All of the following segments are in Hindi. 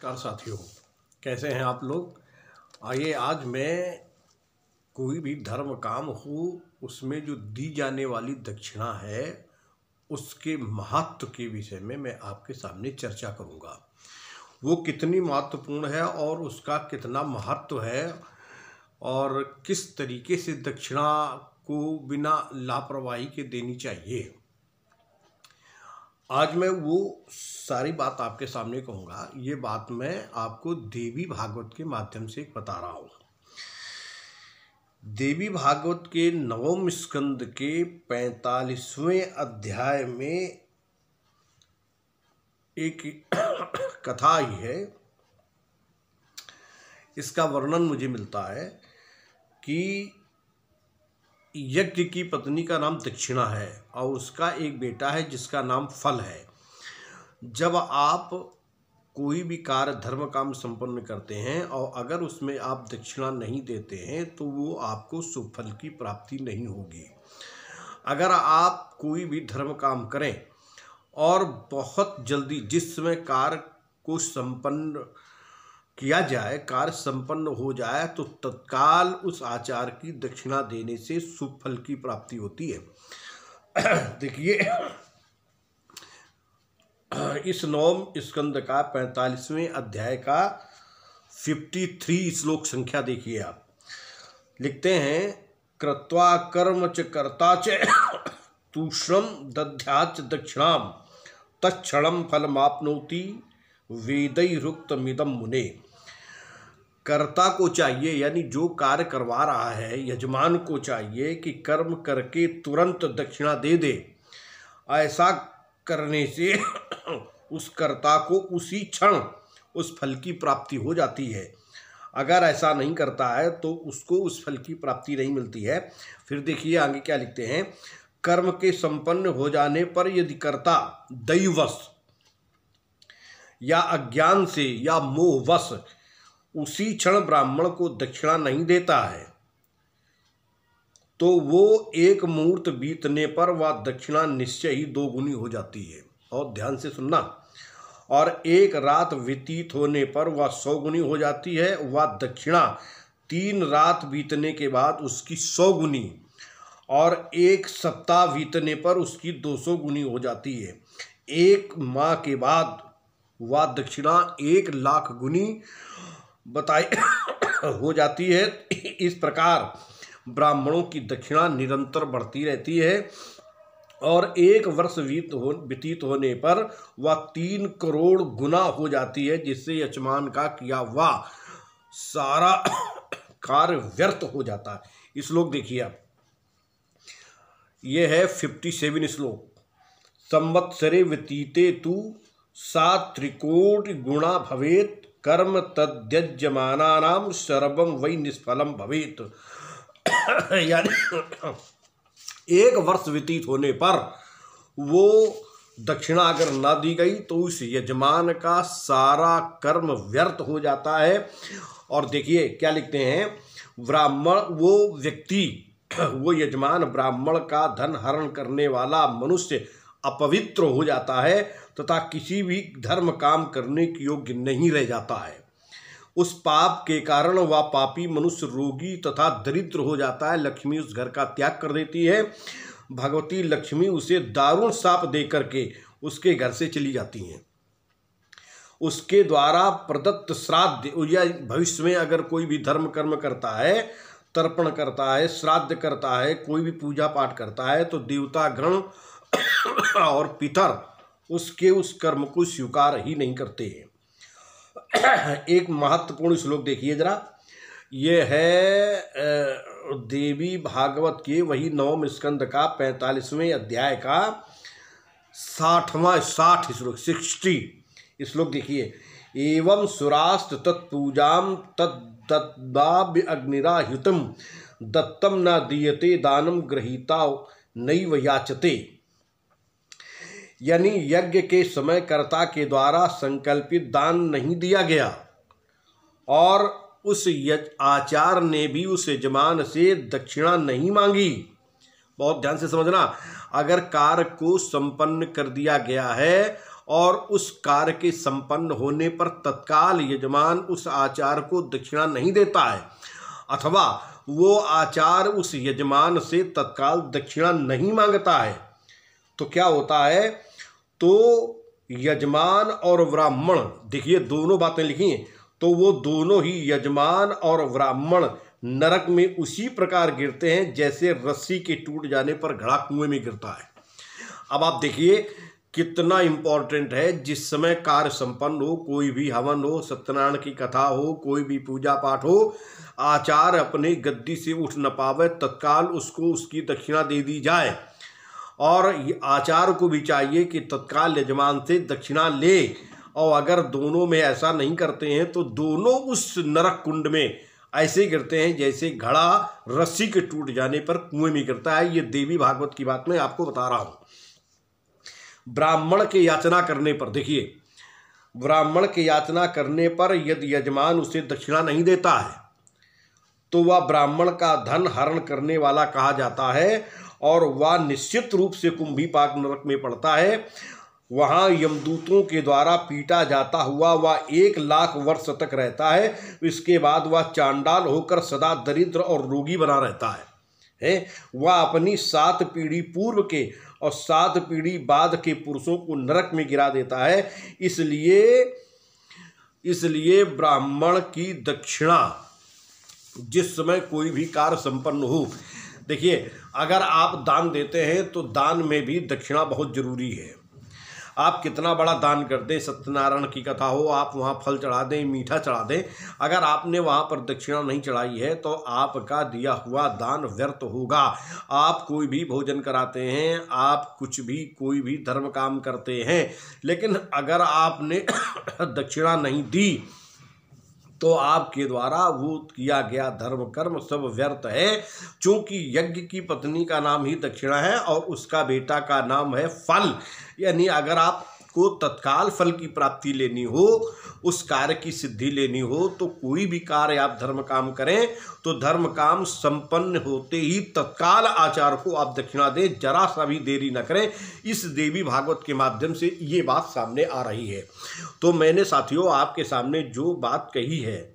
नमस्कार साथियों, कैसे हैं आप लोग। आइए आज मैं कोई भी धर्म काम हो उसमें जो दी जाने वाली दक्षिणा है उसके महत्व के विषय में मैं आपके सामने चर्चा करूंगा। वो कितनी महत्वपूर्ण है और उसका कितना महत्व है और किस तरीके से दक्षिणा को बिना लापरवाही के देनी चाहिए। आज मैं वो सारी बात आपके सामने कहूँगा। ये बात मैं आपको देवी भागवत के माध्यम से बता रहा हूँ। देवी भागवत के नवम स्कंद के 45वें अध्याय में एक कथा ही है। इसका वर्णन मुझे मिलता है कि यज्ञ की पत्नी का नाम दक्षिणा है और उसका एक बेटा है जिसका नाम फल है। जब आप कोई भी कार्य धर्म काम संपन्न करते हैं और अगर उसमें आप दक्षिणा नहीं देते हैं तो वो आपको शुभ फल की प्राप्ति नहीं होगी। अगर आप कोई भी धर्म काम करें और बहुत जल्दी जिस समय कार्य को संपन्न किया जाए, कार्य संपन्न हो जाए, तो तत्काल उस आचार की दक्षिणा देने से शुभ फल की प्राप्ति होती है। देखिए, इस नवम स्कंद का 45वें अध्याय का 53 श्लोक संख्या देखिए आप। लिखते हैं, कृत्वा कर्म च कर्ता च तूष्णम दध्याच दक्षिणाम तत्क्षणम फलमाप्नोति वेदैरुक्तमिदं मुने। कर्ता को चाहिए, यानी जो कार्य करवा रहा है, यजमान को चाहिए कि कर्म करके तुरंत दक्षिणा दे दे। ऐसा करने से उस कर्ता को उसी क्षण उस फल की प्राप्ति हो जाती है। अगर ऐसा नहीं करता है तो उसको उस फल की प्राप्ति नहीं मिलती है। फिर देखिए आगे क्या लिखते हैं, कर्म के संपन्न हो जाने पर यदि कर्ता दैवश या अज्ञान से या मोहवश उसी क्षण ब्राह्मण को दक्षिणा नहीं देता है तो वो एक मुहूर्त बीतने पर वह दक्षिणा निश्चय ही दोगुनी हो जाती है। और ध्यान से सुनना, और एक रात व्यतीत होने पर वह 100 गुनी हो जाती है। वह दक्षिणा 3 रात बीतने के बाद उसकी 100 गुनी और 1 सप्ताह बीतने पर उसकी 200 गुनी हो जाती है। 1 माह के बाद वह दक्षिणा 1 लाख गुनी बताई हो जाती है। इस प्रकार ब्राह्मणों की दक्षिणा निरंतर बढ़ती रहती है और 1 वर्ष व्यतीत होने पर वह 3 करोड़ गुना हो जाती है, जिससे यजमान का किया हुआ सारा कार्य व्यर्थ हो जाता है। इस श्लोक देखिए आप, ये है 57 श्लोक। संवत्सरे व्यतीते तु सा त्रिकोटि गुणा भवेत कर्म तद्यज्यमानानां सर्वं वै निष्फलम भवेत। यानी 1 वर्ष व्यतीत होने पर वो दक्षिणा अगर ना दी गई तो उस यजमान का सारा कर्म व्यर्थ हो जाता है। और देखिए क्या लिखते हैं, ब्राह्मण वो व्यक्ति, वो यजमान ब्राह्मण का धन हरण करने वाला मनुष्य अपवित्र हो जाता है तथा किसी भी धर्म काम करने के योग्य नहीं रह जाता है। उस पाप के कारण वह पापी मनुष्य रोगी तथा दरिद्र हो जाता है। लक्ष्मी उस घर का त्याग कर देती है। भगवती लक्ष्मी उसे दारुण शाप दे करके उसके घर से चली जाती हैं। उसके द्वारा प्रदत्त श्राद्ध या भविष्य में अगर कोई भी धर्म कर्म करता है, तर्पण करता है, श्राद्ध करता है, कोई भी पूजा पाठ करता है, तो देवता गण और पितर उसके उस कर्म को स्वीकार ही नहीं करते हैं। एक महत्वपूर्ण श्लोक देखिए जरा, ये है देवी भागवत के वही नवम स्कंद का 45वें अध्याय का 60वां श्लोक 60 श्लोक देखिए। एवं सुरास्त तत्पूजाम तद्दत्ताभ्य अग्निराहुतम दत्तम न दीयते दानम गृहीता नैव याचते। यानी यज्ञ के समय कर्ता के द्वारा संकल्पित दान नहीं दिया गया और उस आचार ने भी उस यजमान से दक्षिणा नहीं मांगी। बहुत ध्यान से समझना, अगर कार्य को संपन्न कर दिया गया है और उस कार्य के संपन्न होने पर तत्काल यजमान उस आचार्य को दक्षिणा नहीं देता है, अथवा वो आचार्य उस यजमान से तत्काल दक्षिणा नहीं मांगता है, तो क्या होता है, तो यजमान और ब्राह्मण, देखिए दोनों बातें लिखी हैं, तो वो दोनों ही यजमान और ब्राह्मण नरक में उसी प्रकार गिरते हैं जैसे रस्सी के टूट जाने पर घड़ा कुएं में गिरता है। अब आप देखिए कितना इम्पोर्टेंट है, जिस समय कार्य संपन्न हो, कोई भी हवन हो, सत्यनारायण की कथा हो, कोई भी पूजा पाठ हो, आचार्य अपने गद्दी से उठ न पावे, तत्काल उसको उसकी दक्षिणा दे दी जाए। और आचार्य को भी चाहिए कि तत्काल यजमान से दक्षिणा ले, और अगर दोनों में ऐसा नहीं करते हैं तो दोनों उस नरक कुंड में ऐसे गिरते हैं जैसे घड़ा रस्सी के टूट जाने पर कुएं में गिरता है। ये देवी भागवत की बात मैं आपको बता रहा हूं। ब्राह्मण के याचना करने पर, देखिए ब्राह्मण के याचना करने पर यदि यजमान उसे दक्षिणा नहीं देता है तो वह ब्राह्मण का धन हरण करने वाला कहा जाता है, और वह निश्चित रूप से कुंभीपाक नरक में पड़ता है। वहाँ यमदूतों के द्वारा पीटा जाता हुआ वह 1,00,000 वर्ष तक रहता है। इसके बाद वह चांडाल होकर सदा दरिद्र और रोगी बना रहता है। वह अपनी 7 पीढ़ी पूर्व के और 7 पीढ़ी बाद के पुरुषों को नरक में गिरा देता है। इसलिए ब्राह्मण की दक्षिणा जिस समय कोई भी कार्य संपन्न हो, देखिए अगर आप दान देते हैं तो दान में भी दक्षिणा बहुत जरूरी है। आप कितना बड़ा दान कर दें, सत्यनारायण की कथा हो, आप वहाँ फल चढ़ा दें, मीठा चढ़ा दें, अगर आपने वहाँ पर दक्षिणा नहीं चढ़ाई है तो आपका दिया हुआ दान व्यर्थ होगा। आप कोई भी भोजन कराते हैं, आप कुछ भी कोई भी धर्म काम करते हैं, लेकिन अगर आपने दक्षिणा नहीं दी तो आपके द्वारा वो किया गया धर्म कर्म सब व्यर्थ है। चूंकि यज्ञ की पत्नी का नाम ही दक्षिणा है और उसका बेटा का नाम है फल, यानी अगर आपको तत्काल फल की प्राप्ति लेनी हो, उस कार्य की सिद्धि लेनी हो, तो कोई भी कार्य आप धर्म काम करें तो धर्म काम संपन्न होते ही तत्काल आचार्य को आप दक्षिणा दें, जरा सा भी देरी न करें। इस देवी भागवत के माध्यम से ये बात सामने आ रही है। तो मैंने साथियों आपके सामने जो बात कही है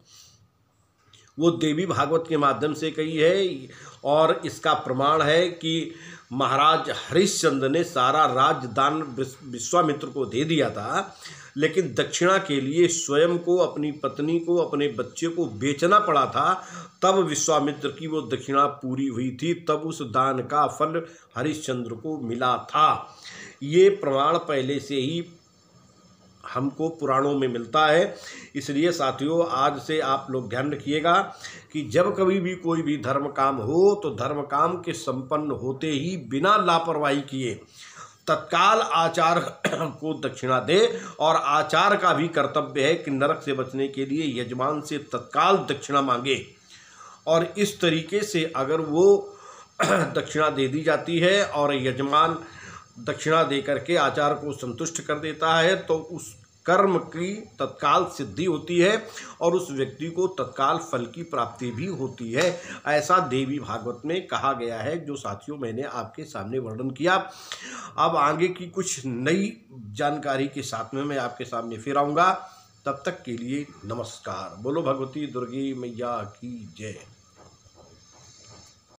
वो देवी भागवत के माध्यम से कही है, और इसका प्रमाण है कि महाराज हरिश्चंद्र ने सारा राजदान विश्वामित्र को दे दिया था, लेकिन दक्षिणा के लिए स्वयं को, अपनी पत्नी को, अपने बच्चे को बेचना पड़ा था। तब विश्वामित्र की वो दक्षिणा पूरी हुई थी, तब उस दान का फल हरिश्चंद्र को मिला था। ये प्रमाण पहले से ही हमको पुराणों में मिलता है। इसलिए साथियों आज से आप लोग ध्यान रखिएगा कि जब कभी भी कोई भी धर्म काम हो तो धर्म काम के संपन्न होते ही बिना लापरवाही किए तत्काल आचार्य को दक्षिणा दे, और आचार्य का भी कर्तव्य है कि नरक से बचने के लिए यजमान से तत्काल दक्षिणा मांगे। और इस तरीके से अगर वो दक्षिणा दे दी जाती है और यजमान दक्षिणा दे करके आचार्य को संतुष्ट कर देता है तो उस कर्म की तत्काल सिद्धि होती है और उस व्यक्ति को तत्काल फल की प्राप्ति भी होती है। ऐसा देवी भागवत में कहा गया है, जो साथियों मैंने आपके सामने वर्णन किया। अब आगे की कुछ नई जानकारी के साथ में मैं आपके सामने फिर आऊँगा। तब तक के लिए नमस्कार। बोलो भगवती दुर्गी मैया की जय।